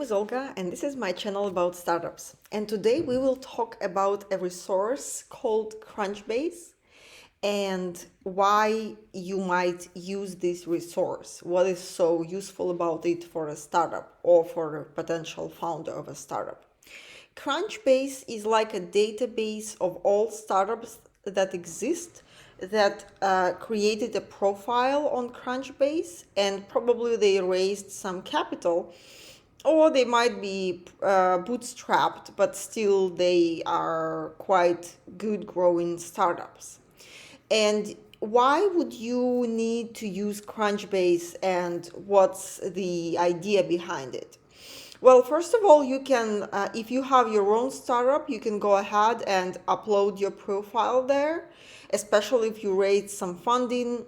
Is Olga, and this is my channel about startups. And today we will talk about a resource called Crunchbase and why you might use this resource. What is so useful about it for a startup or for a potential founder of a startup? Crunchbase is like a database of all startups that exist that created a profile on Crunchbase, and probably they raised some capital, or they might be bootstrapped, but still they are quite good growing startups. And why would you need to use Crunchbase, and what's the idea behind it? Well, first of all, you can, if you have your own startup, you can go ahead and upload your profile there, especially if you raise some funding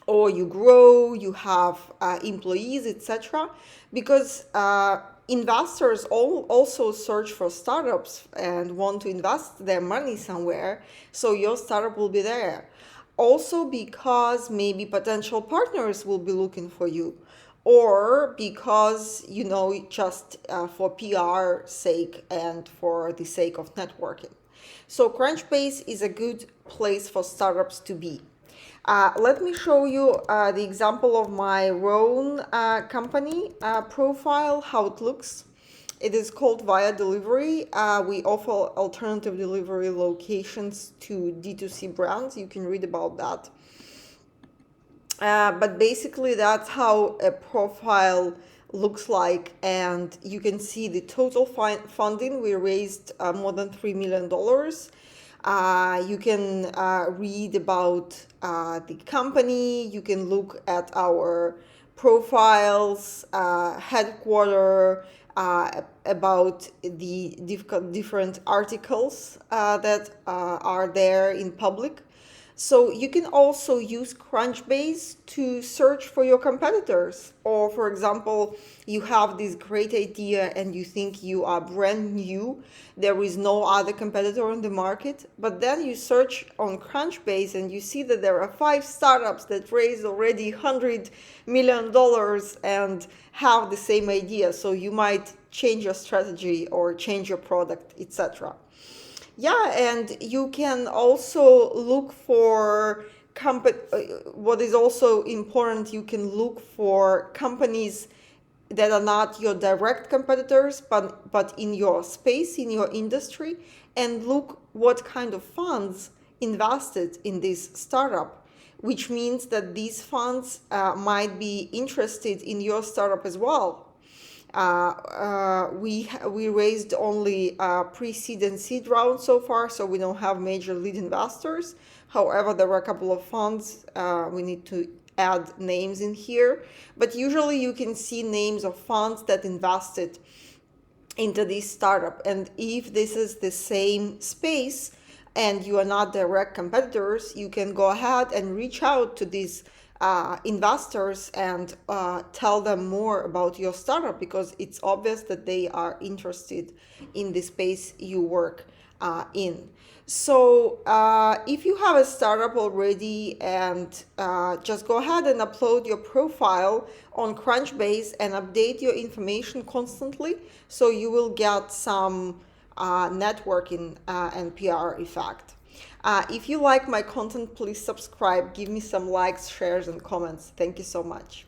or you grow, you have employees, etc. Because investors also search for startups and want to invest their money somewhere, so your startup will be there. Also because maybe potential partners will be looking for you, or because, just for PR sake and for the sake of networking. So Crunchbase is a good place for startups to be. Let me show you the example of my own company profile, how it looks. It is called Via Delivery. We offer alternative delivery locations to D2C brands. You can read about that. But basically, that's how a profile looks like. And you can see the total funding. We raised more than $3 million. You can read about the company. You can look at our profiles, headquarter, about the different articles that are there in public. So you can also use Crunchbase to search for your competitors. Or for example, you have this great idea and you think you are brand new. There is no other competitor on the market. But then you search on Crunchbase and you see that there are 5 startups that raised already $100 million and have the same idea. So you might change your strategy or change your product, etc. Yeah, and you can also look for what is also important, you can look for companies that are not your direct competitors, but in your space, in your industry, and look what kind of funds invested in this startup, which means that these funds might be interested in your startup as well. We raised only pre-seed and seed round so far, so we don't have major lead investors. However, there are a couple of funds. We need to add names in here, but usually you can see names of funds that invested into this startup. And if this is the same space and you are not direct competitors, you can go ahead and reach out to these investors and tell them more about your startup, because it's obvious that they are interested in the space you work in. So if you have a startup already, and just go ahead and upload your profile on Crunchbase and update your information constantly, so you will get some networking and PR effect. If you like my content, please subscribe, give me some likes, shares, and comments. Thank you so much.